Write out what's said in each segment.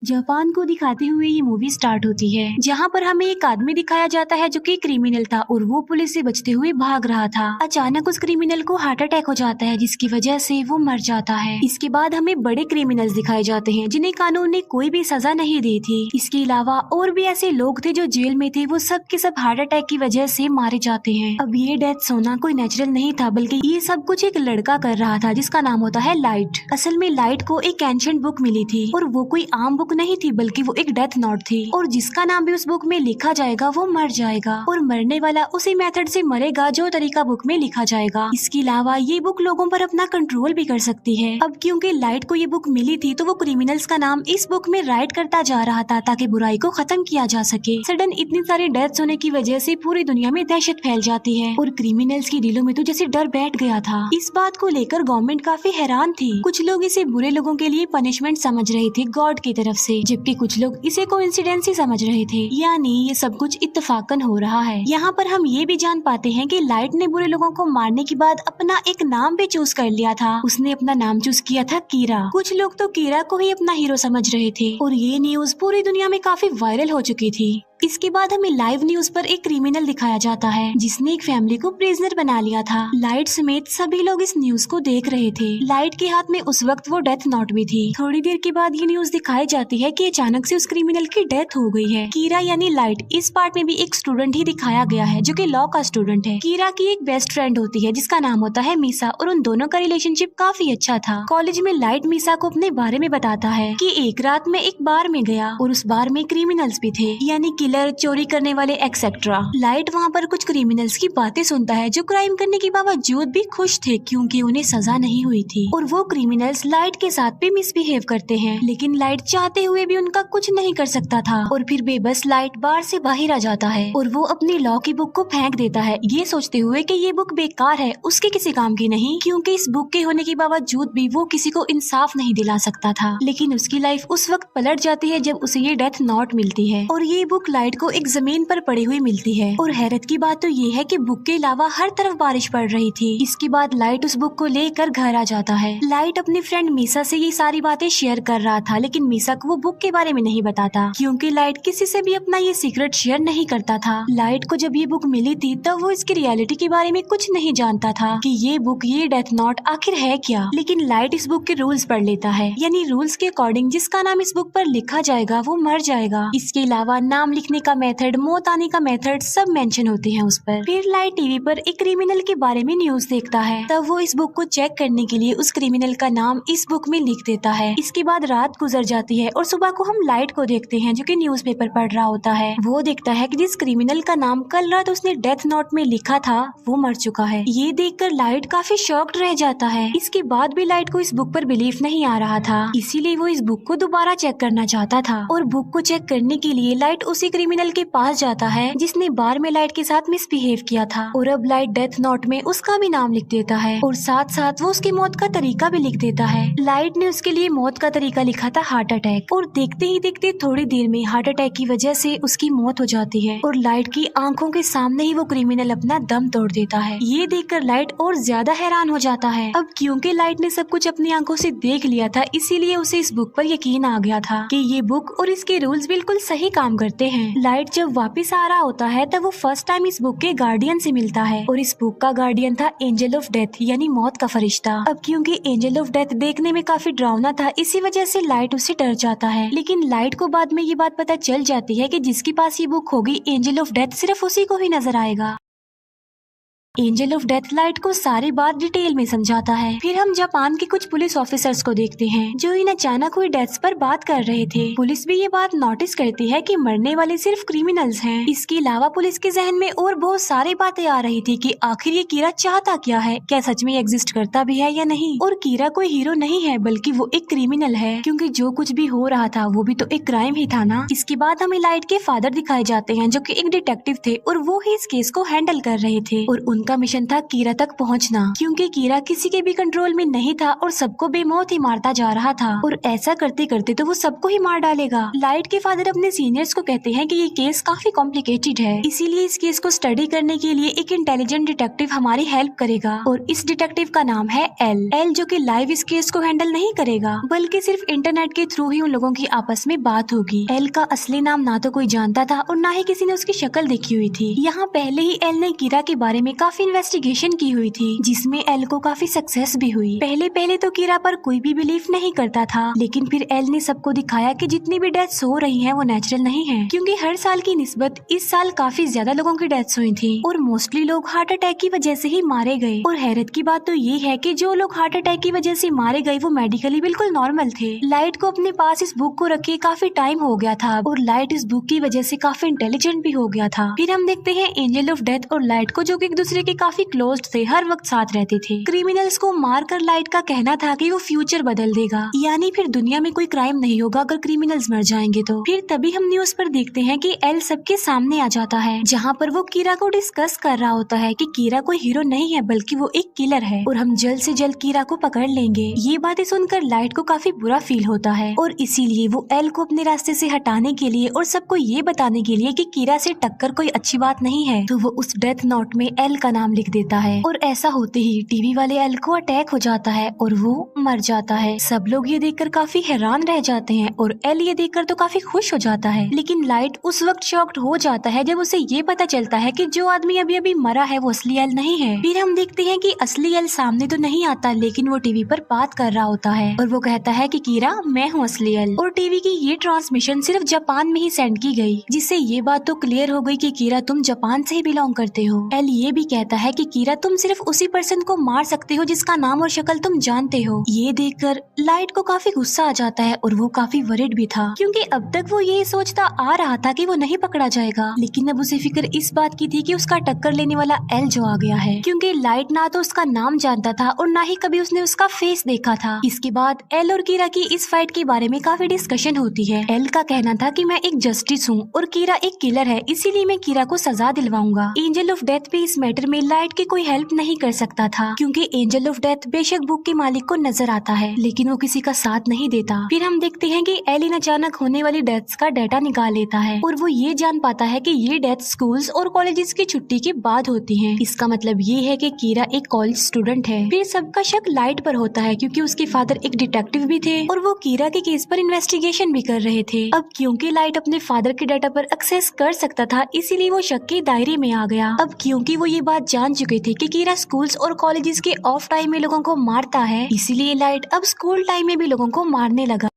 Japan को दिखाते हुए ये मूवी स्टार्ट होती है, जहाँ पर हमें एक आदमी दिखाया जाता है जो कि क्रिमिनल था और वो पुलिस से बचते हुए भाग रहा था। अचानक उस क्रिमिनल को हार्ट अटैक हो जाता है, जिसकी वजह से वो मर जाता है। इसके बाद हमें बड़े क्रिमिनल्स दिखाए जाते हैं जिन्हें कानून ने कोई भी सजा नहीं दी थी। इसके अलावा और भी ऐसे लोग थे जो जेल में थे, वो सब के सब हार्ट अटैक की वजह से मारे जाते हैं। अब ये डेथ होना कोई नेचुरल नहीं था, बल्कि ये सब कुछ एक लड़का कर रहा था जिसका नाम होता है लाइट। असल में लाइट को एक एंशिएंट बुक मिली थी और वो कोई आम बुक नहीं थी, बल्कि वो एक डेथ नोट थी और जिसका नाम भी उस बुक में लिखा जाएगा वो मर जाएगा और मरने वाला उसी मेथड से मरेगा जो तरीका बुक में लिखा जाएगा। इसके अलावा ये बुक लोगों पर अपना कंट्रोल भी कर सकती है। अब क्योंकि लाइट को ये बुक मिली थी तो वो क्रिमिनल्स का नाम इस बुक में राइट करता जा रहा था ताकि बुराई को खत्म किया जा सके। सडन इतनी सारी डेथ्स होने की वजह से पूरी दुनिया में दहशत फैल जाती है और क्रिमिनल्स की दिलों में तो जैसे डर बैठ गया था। इस बात को लेकर गवर्नमेंट काफी हैरान थी। कुछ लोग इसे बुरे लोगों के लिए पनिशमेंट समझ रहे थे गॉड की तरफ से, जबकि कुछ लोग इसे कोइंसिडेंस ही समझ रहे थे, यानी ये सब कुछ इत्तेफाकन हो रहा है। यहाँ पर हम ये भी जान पाते हैं कि लाइट ने बुरे लोगों को मारने के बाद अपना एक नाम भी चूज कर लिया था। उसने अपना नाम चूज किया था कीरा। कुछ लोग तो कीरा को ही अपना हीरो समझ रहे थे और ये न्यूज पूरी दुनिया में काफी वायरल हो चुकी थी। इसके बाद हमें लाइव न्यूज पर एक क्रिमिनल दिखाया जाता है जिसने एक फैमिली को प्रिजनर बना लिया था। लाइट समेत सभी लोग इस न्यूज को देख रहे थे। लाइट के हाथ में उस वक्त वो डेथ नोट भी थी। थोड़ी देर के बाद ये न्यूज दिखाई जाती है कि अचानक से उस क्रिमिनल की डेथ हो गई है। कीरा यानी लाइट इस पार्ट में भी एक स्टूडेंट ही दिखाया गया है जो कि लॉ का स्टूडेंट है। कीरा की एक बेस्ट फ्रेंड होती है जिसका नाम होता है मीसा और उन दोनों का रिलेशनशिप काफी अच्छा था। कॉलेज में लाइट मीसा को अपने बारे में बताता है कि एक रात में एक बार में गया और उस बार में क्रिमिनल्स भी थे, यानी किलर, चोरी करने वाले एक्सेट्रा। लाइट वहाँ पर कुछ क्रिमिनल्स की बातें सुनता है जो क्राइम करने के बावजूद भी खुश थे क्योंकि उन्हें सजा नहीं हुई थी और वो क्रिमिनल्स लाइट के साथ भी मिसबिहेव करते हैं, लेकिन लाइट चाहते हुए भी उनका कुछ नहीं कर सकता था और फिर बेबस लाइट बार से बाहर आ जाता है और वो अपनी लॉ की बुक को फेंक देता है, ये सोचते हुए कि ये बुक बेकार है, उसके किसी काम की नहीं, क्योंकि इस बुक के होने के बावजूद भी वो किसी को इंसाफ नहीं दिला सकता था। लेकिन उसकी लाइफ उस वक्त पलट जाती है जब उसे ये डेथ नोट मिलती है और ये बुक लाइट को एक जमीन पर पड़ी हुई मिलती है और हैरत की बात तो ये है कि बुक के अलावा हर तरफ बारिश पड़ रही थी। इसके बाद लाइट उस बुक को लेकर घर आ जाता है। लाइट अपनी फ्रेंड मीसा से ये सारी बातें शेयर कर रहा था, लेकिन मीसा को वो बुक के बारे में नहीं बताता क्योंकि लाइट किसी से भी अपना ये सीक्रेट शेयर नहीं करता था। लाइट को जब ये बुक मिली थी तब वो इसकी रियलिटी के बारे में कुछ नहीं जानता था कि ये बुक, ये डेथ नोट आखिर है क्या। लेकिन लाइट इस बुक के रूल्स पढ़ लेता है, यानी रूल्स के अकॉर्डिंग जिसका नाम इस बुक पर लिखा जाएगा वो मर जाएगा। इसके अलावा नाम लिखने का मेथड, मौत आने का मेथड सब मेंशन होते हैं उस पर। फिर लाइट टीवी पर एक क्रिमिनल के बारे में न्यूज देखता है, तब वो इस बुक को चेक करने के लिए उस क्रिमिनल का नाम इस बुक में लिख देता है। इसके बाद रात गुजर जाती है और सुबह को हम लाइट को देखते हैं जो कि न्यूज़पेपर पढ़ रहा होता है। वो देखता है कि जिस क्रिमिनल का नाम कल रात उसने डेथ नोट में लिखा था वो मर चुका है। ये देखकर लाइट काफी शॉक्ड रह जाता है। इसके बाद भी लाइट को इस बुक पर बिलीफ नहीं आ रहा था, इसीलिए वो इस बुक को दोबारा चेक करना चाहता था और बुक को चेक करने के लिए लाइट उसी क्रिमिनल के पास जाता है जिसने बार में लाइट के साथ मिसबिहेव किया था और अब लाइट डेथ नोट में उसका भी नाम लिख देता है और साथ साथ वो उसकी मौत का तरीका भी लिख देता है। लाइट ने उसके लिए मौत का तरीका लिखा था हार्ट अटैक और देखते ही देखते थोड़ी देर में हार्ट अटैक की वजह से उसकी मौत हो जाती है और लाइट की आंखों के सामने ही वो क्रिमिनल अपना दम तोड़ देता है। ये देखकर लाइट और ज्यादा हैरान हो जाता है। अब क्योंकि लाइट ने सब कुछ अपनी आंखों से देख लिया था, इसीलिए उसे इस बुक पर यकीन आ गया था कि ये बुक और इसके रूल्स बिल्कुल सही काम करते हैं। लाइट जब वापस आ रहा होता है तब वो फर्स्ट टाइम इस बुक के गार्डियन से मिलता है और इस बुक का गार्डियन था एंजल ऑफ डेथ, यानी मौत का फरिश्ता। अब क्योंकि एंजल ऑफ डेथ देखने में काफी डरावना था, इसी वजह से लाइट उससे डर जाता है। लेकिन लाइट को बाद में ये बात पता चल जाती है कि जिसके पास ये बुक होगी एंजल ऑफ डेथ सिर्फ उसी को ही नजर आएगा। एंजल ऑफ डेथ लाइट को सारी बात डिटेल में समझाता है। फिर हम जापान के कुछ पुलिस ऑफिसर्स को देखते हैं जो इन अचानक हुई डेथ्स पर बात कर रहे थे। पुलिस भी ये बात नोटिस करती है कि मरने वाले सिर्फ क्रिमिनल्स हैं। इसके अलावा पुलिस के जहन में और बहुत सारी बातें आ रही थी कि आखिर ये कीरा चाहता क्या है, क्या सच में एग्जिस्ट करता भी है या नहीं। और कीरा कोई हीरो नहीं है बल्कि वो एक क्रिमिनल है, क्योंकि जो कुछ भी हो रहा था वो भी तो एक क्राइम ही था ना। इसके बाद हमें लाइट के फादर दिखाए जाते हैं जो कि एक डिटेक्टिव थे और वो ही इस केस को हैंडल कर रहे थे और उनका मिशन था कीरा तक पहुंचना, क्योंकि कीरा किसी के भी कंट्रोल में नहीं था और सबको बेमौत ही मारता जा रहा था और ऐसा करते करते तो वो सबको ही मार डालेगा। लाइट के फादर अपने सीनियर्स को कहते हैं कि ये केस काफी कॉम्प्लिकेटेड है, इसीलिए इस केस को स्टडी करने के लिए एक इंटेलिजेंट डिटेक्टिव हमारी हेल्प करेगा और इस डिटेक्टिव का नाम है एल, जो कि लाइव इस केस को हैंडल नहीं करेगा बल्कि सिर्फ इंटरनेट के थ्रू ही उन लोगों की आपस में बात होगी। एल का असली नाम ना तो कोई जानता था और ना ही किसी ने उसकी शक्ल देखी हुई थी। यहाँ पहले ही एल ने कीरा के बारे में काफी इन्वेस्टिगेशन की हुई थी, जिसमें एल को काफी सक्सेस भी हुई। पहले तो कीरा पर कोई भी बिलीव नहीं करता था, लेकिन फिर एल ने सबको दिखाया कि जितनी भी डेथ्स हो रही हैं वो नेचुरल नहीं है, क्योंकि हर साल की निस्बत इस साल काफी ज्यादा लोगों की डेथ्स हुई थी और मोस्टली लोग हार्ट अटैक की वजह से ही मारे गए। और हैरत की बात तो ये है कि जो लोग हार्ट अटैक की वजह से मारे गए वो मेडिकली बिल्कुल नॉर्मल थे। लाइट को अपने पास इस बुक को रखे काफी टाइम हो गया था और लाइट इस बुक की वजह से काफी इंटेलिजेंट भी हो गया था। फिर हम देखते हैं एंजल ऑफ डेथ और लाइट को, जो कि एक दूसरे के काफी क्लोज थे, हर वक्त साथ रहते थे। क्रिमिनल्स को मारकर लाइट का कहना था कि वो फ्यूचर बदल देगा, यानी फिर दुनिया में कोई क्राइम नहीं होगा अगर क्रिमिनल्स मर जाएंगे तो। फिर तभी हम न्यूज पर देखते हैं कि एल सबके सामने आ जाता है, जहाँ पर वो कीरा को डिस्कस कर रहा होता है कि कीरा कोई हीरो नहीं है बल्कि वो एक किलर है और हम जल्द से जल्द कीरा को पकड़ लेंगे। ये बातें सुनकर लाइट को काफी बुरा फील होता है और इसीलिए वो एल को अपने रास्ते से हटाने के लिए और सबको ये बताने के लिए कि कीरा से टक्कर कोई अच्छी बात नहीं है, तो वो उस डेथ नोट में एल का नाम लिख देता है। और ऐसा होते ही टीवी वाले एल को अटैक हो जाता है और वो मर जाता है। सब लोग ये देखकर काफी हैरान रह जाते हैं और एल ये देखकर तो काफी खुश हो जाता है, लेकिन लाइट उस वक्त शॉक्ड हो जाता है जब उसे ये पता चलता है कि जो आदमी अभी अभी मरा है वो असली एल नहीं है। फिर हम देखते हैं कि असली एल सामने तो नहीं आता, लेकिन वो टीवी पर बात कर रहा होता है और वो कहता है कि कीरा मैं हूँ असली एल। और टीवी की ये ट्रांसमिशन सिर्फ जापान में ही सेंड की गई, जिससे ये बात तो क्लियर हो गई कि कीरा तुम जापान से ही बिलोंग करते हो। एल ये भी कहता है कि कीरा तुम सिर्फ उसी पर्सन को मार सकते हो जिसका नाम और शक्ल तुम जानते हो। ये देखकर लाइट को काफी गुस्सा आ जाता है और वो काफी वरिड भी था, क्योंकि अब तक वो ये सोचता आ रहा था कि वो नहीं पकड़ा जाएगा, लेकिन अब उसे फिक्र इस बात की थी कि उसका टक्कर लेने वाला एल जो आ गया है, क्योंकि लाइट ना तो उसका नाम जानता था और ना ही कभी उसने उसका फेस देखा था। इसके बाद एल और कीरा की इस फाइट के बारे में काफी डिस्कशन होती है। एल का कहना था कि मैं एक जस्टिस हूँ और कीरा एक किलर है, इसीलिए मैं कीरा को सजा दिलवाऊंगा। एंजल ऑफ डेथ भी इस मैटर में लाइट की कोई हेल्प नहीं कर सकता था, क्योंकि एंजल ऑफ डेथ बेशक बुक के मालिक को नजर आता है लेकिन वो किसी का साथ नहीं देता। फिर हम देखते हैं कि एल इन अचानक होने वाली डेथ्स का डाटा निकाल लेता है और वो ये जान पाता है कि ये डेथ स्कूल्स और कॉलेजेस की छुट्टी के बाद होती है। इसका मतलब ये है कि कीरा एक कॉलेज स्टूडेंट है। फिर सबका शक लाइट पर होता है, क्योंकि उसके फादर एक डिटेक्टिव भी थे और वो कीरा के केस पर इन्वेस्टिगेशन भी कर रहे थे। अब क्योंकि लाइट अपने फादर के डाटा पर एक्सेस कर सकता था, इसीलिए वो शक के दायरे में आ गया। अब क्योंकि वो ये बात जान चुके थे कि कीरा स्कूल्स और कॉलेजेस के ऑफ टाइम में लोगों को मारता है, इसीलिए लाइट अब स्कूल टाइम में भी लोगों को मारने लगा।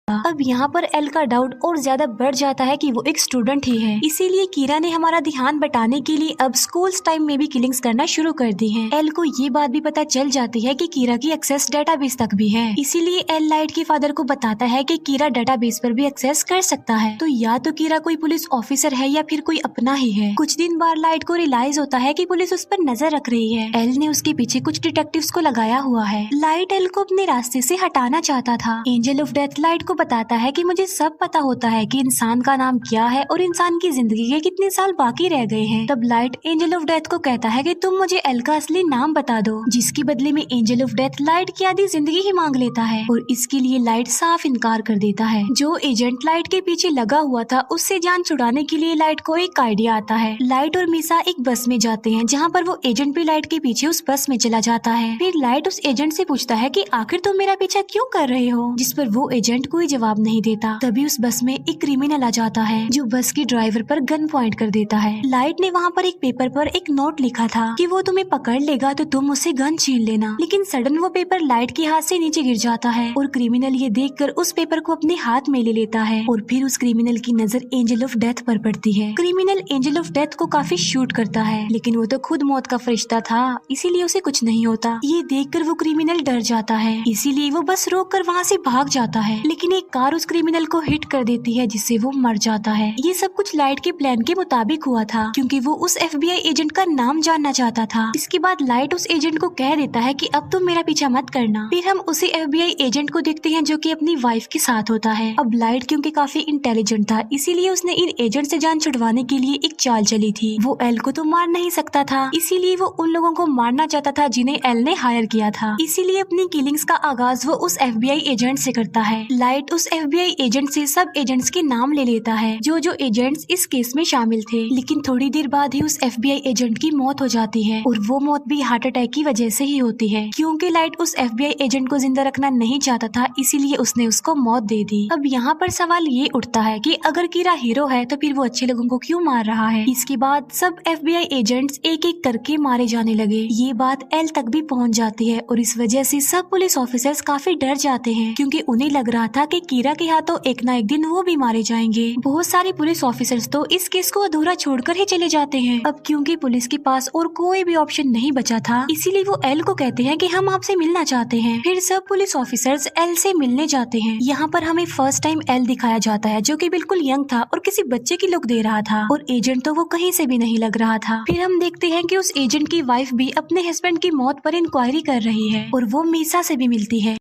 अब यहाँ पर एल का डाउट और ज्यादा बढ़ जाता है कि वो एक स्टूडेंट ही है, इसीलिए कीरा ने हमारा ध्यान बटाने के लिए अब स्कूल्स टाइम में भी किलिंग्स करना शुरू कर दी हैं। एल को ये बात भी पता चल जाती है कि कीरा की एक्सेस डेटाबेस तक भी है, इसीलिए एल लाइट के फादर को बताता है कि कीरा डेटाबेस पर भी एक्सेस कर सकता है। तो या तो कीरा कोई पुलिस ऑफिसर है या फिर कोई अपना ही है। कुछ दिन बाद लाइट को रियलाइज होता है कि पुलिस उस पर नजर रख रही है। एल ने उसके पीछे कुछ डिटेक्टिव्स को लगाया हुआ है। लाइट एल को अपने रास्ते से हटाना चाहता था। एंजल ऑफ डेथ लाइट को बताता है कि मुझे सब पता होता है कि इंसान का नाम क्या है और इंसान की जिंदगी के कितने साल बाकी रह गए हैं। तब लाइट एंजल ऑफ डेथ को कहता है कि तुम मुझे एल का असली नाम बता दो, जिसके बदले में एंजल ऑफ डेथ लाइट की आधी जिंदगी ही मांग लेता है और इसके लिए लाइट साफ इनकार कर देता है। जो एजेंट लाइट के पीछे लगा हुआ था उससे जान छुड़ाने के लिए लाइट को एक आइडिया आता है। लाइट और मिसा एक बस में जाते हैं, जहाँ पर वो एजेंट भी लाइट के पीछे उस बस में चला जाता है। फिर लाइट उस एजेंट से पूछता है कि आखिर तुम मेरा पीछा क्यों कर रहे हो, जिस पर वो एजेंट कोई जवाब नहीं देता। तभी उस बस में एक क्रिमिनल आ जाता है जो बस के ड्राइवर पर गन पॉइंट कर देता है। लाइट ने वहाँ पर एक पेपर पर एक नोट लिखा था कि वो तुम्हें पकड़ लेगा तो तुम उससे गन छीन लेना, लेकिन सडन वो पेपर लाइट के हाथ से नीचे गिर जाता है और क्रिमिनल ये देखकर उस पेपर को अपने हाथ में ले लेता है और फिर उस क्रिमिनल की नजर एंजल ऑफ डेथ पर पड़ती है। क्रिमिनल एंजल ऑफ डेथ को काफी शूट करता है, लेकिन वो तो खुद मौत का फरिश्ता था, इसीलिए उसे कुछ नहीं होता। ये देखकर वो क्रिमिनल डर जाता है, इसीलिए वो बस रोक कर वहाँ से भाग जाता है। लेकिन एक कार उस क्रिमिनल को हिट कर देती है जिससे वो मर जाता है। ये सब कुछ लाइट के प्लान के मुताबिक हुआ था क्योंकि वो उस FBI एजेंट का नाम जानना चाहता था। इसके बाद लाइट उस एजेंट को कह देता है कि अब तुम मेरा पीछा मत करना। फिर हम उसी FBI एजेंट को देखते हैं जो कि अपनी वाइफ के साथ होता है। अब लाइट क्योंकि काफी इंटेलिजेंट था इसीलिए उसने इन एजेंट से जान छुड़वाने के लिए एक चाल चली थी। वो एल को तो मार नहीं सकता था, इसीलिए वो उन लोगों को मारना चाहता था जिन्हें एल ने हायर किया था। इसीलिए अपनी किलिंग्स का आगाज वो उस FBI एजेंट से करता है। लाइट उस FBI एजेंट से सब एजेंट्स के नाम ले लेता है जो जो एजेंट्स इस केस में शामिल थे। लेकिन थोड़ी देर बाद ही उस FBI एजेंट की मौत हो जाती है और वो मौत भी हार्ट अटैक की वजह से ही होती है क्योंकि लाइट उस FBI एजेंट को जिंदा रखना नहीं चाहता था, इसीलिए उसने उसको मौत दे दी। अब यहाँ पर सवाल ये उठता है कि अगर कीरा हीरो है तो फिर वो अच्छे लोगों को क्यों मार रहा है। इसके बाद सब FBI एजेंट्स एक एक करके मारे जाने लगे। ये बात एल तक भी पहुँच जाती है और इस वजह से सब पुलिस ऑफिसर्स काफी डर जाते हैं क्योंकि उन्हें लग रहा था कि कीरा के हाथों एक ना एक दिन वो भी मारे जाएंगे। बहुत सारे पुलिस ऑफिसर्स तो इस केस को अधूरा छोड़कर ही चले जाते हैं। अब क्योंकि पुलिस के पास और कोई भी ऑप्शन नहीं बचा था इसीलिए वो एल को कहते हैं कि हम आपसे मिलना चाहते हैं। फिर सब पुलिस ऑफिसर्स एल से मिलने जाते हैं। यहाँ पर हमें फर्स्ट टाइम एल दिखाया जाता है जो कि बिल्कुल यंग था और किसी बच्चे की लुक दे रहा था और एजेंट तो वो कहीं से भी नहीं लग रहा था। फिर हम देखते हैं कि उस एजेंट की वाइफ भी अपने हस्बैंड की मौत पर इंक्वायरी कर रही है और वो मीसा से भी मिलती है।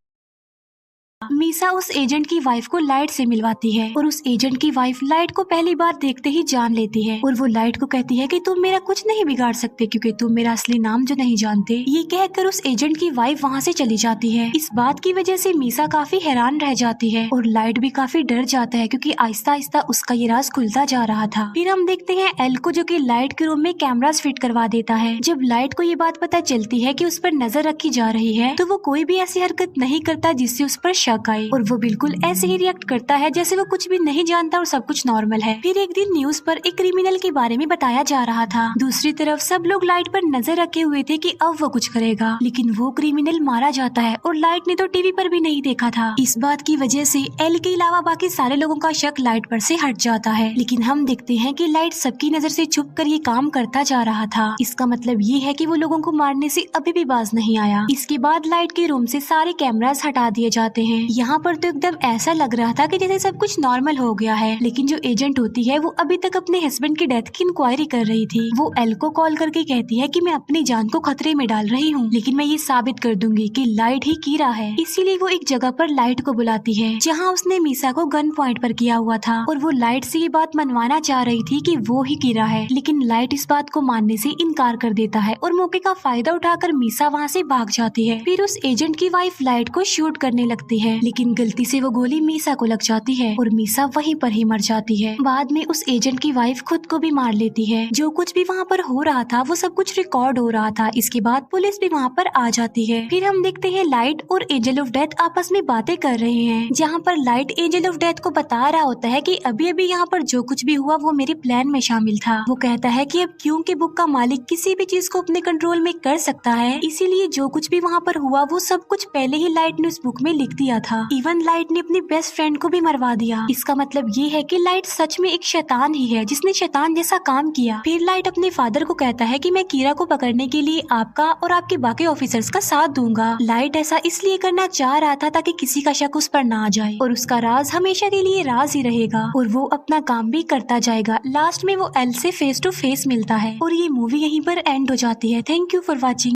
मीसा उस एजेंट की वाइफ को लाइट से मिलवाती है और उस एजेंट की वाइफ लाइट को पहली बार देखते ही जान लेती है और वो लाइट को कहती है कि तुम मेरा कुछ नहीं बिगाड़ सकते क्योंकि तुम मेरा असली नाम जो नहीं जानते। ये कहकर उस एजेंट की वाइफ वहाँ से चली जाती है। इस बात की वजह से मीसा काफी हैरान रह जाती है और लाइट भी काफी डर जाता है क्योंकि आहिस्ता आहिस्ता उसका ये राज खुलता जा रहा था। फिर हम देखते हैं एल को जो कि लाइट के रूम में कैमरास फिट करवा देता है। जब लाइट को ये बात पता चलती है कि उस पर नजर रखी जा रही है तो वो कोई भी ऐसी हरकत नहीं करता जिससे उस पर शक आए और वो बिल्कुल ऐसे ही रिएक्ट करता है जैसे वो कुछ भी नहीं जानता और सब कुछ नॉर्मल है। फिर एक दिन न्यूज पर एक क्रिमिनल के बारे में बताया जा रहा था। दूसरी तरफ सब लोग लाइट पर नजर रखे हुए थे कि अब वो कुछ करेगा, लेकिन वो क्रिमिनल मारा जाता है और लाइट ने तो टीवी पर भी नहीं देखा था। इस बात की वजह से एल के अलावा बाकी सारे लोगों का शक लाइट पर से हट जाता है। लेकिन हम देखते हैं कि लाइट सबकी नजर से छुप कर ये काम करता जा रहा था। इसका मतलब ये है कि वो लोगों को मारने से अभी भी बाज नहीं आया। इसके बाद लाइट के रूम से सारे कैमरास हटा दिए जाते हैं। यहाँ पर तो एकदम ऐसा लग रहा था कि जैसे सब कुछ नॉर्मल हो गया है, लेकिन जो एजेंट होती है वो अभी तक अपने हस्बैंड की डेथ की इंक्वायरी कर रही थी। वो एल को कॉल करके कहती है कि मैं अपनी जान को खतरे में डाल रही हूँ, लेकिन मैं ये साबित कर दूंगी कि लाइट ही कीरा है। इसीलिए वो एक जगह पर लाइट को बुलाती है जहाँ उसने मीसा को गन पॉइंट पर किया हुआ था और वो लाइट से ये बात मनवाना चाह रही थी कि वो ही कीरा है, लेकिन लाइट इस बात को मानने से इनकार कर देता है और मौके का फायदा उठाकर मीसा वहाँ से भाग जाती है। फिर उस एजेंट की वाइफ लाइट को शूट करने लगती है, लेकिन गलती से वो गोली मीसा को लग जाती है और मीसा वहीं पर ही मर जाती है। बाद में उस एजेंट की वाइफ खुद को भी मार लेती है। जो कुछ भी वहाँ पर हो रहा था वो सब कुछ रिकॉर्ड हो रहा था। इसके बाद पुलिस भी वहाँ पर आ जाती है। फिर हम देखते हैं लाइट और एंजल ऑफ डेथ आपस में बातें कर रहे हैं, जहाँ पर लाइट एंजल ऑफ डेथ को बता रहा होता है कि अभी अभी यहाँ पर जो कुछ भी हुआ वो मेरे प्लान में शामिल था। वो कहता है कि अब क्योंकि बुक का मालिक किसी भी चीज को अपने कंट्रोल में कर सकता है, इसीलिए जो कुछ भी वहाँ पर हुआ वो सब कुछ पहले ही लाइट ने उस बुक में लिख दिया था। इवन लाइट ने अपनी बेस्ट फ्रेंड को भी मरवा दिया। इसका मतलब ये है कि लाइट सच में एक शैतान ही है जिसने शैतान जैसा काम किया। फिर लाइट अपने फादर को कहता है कि मैं कीरा को पकड़ने के लिए आपका और आपके बाकी ऑफिसर्स का साथ दूंगा। लाइट ऐसा इसलिए करना चाह रहा था ताकि किसी का शक उस पर ना आ जाए और उसका राज हमेशा के लिए राज ही रहेगा और वो अपना काम भी करता जाएगा। लास्ट में वो एल से फेस टू फेस मिलता है और ये मूवी यहीं पर एंड हो जाती है। Thank you for watching.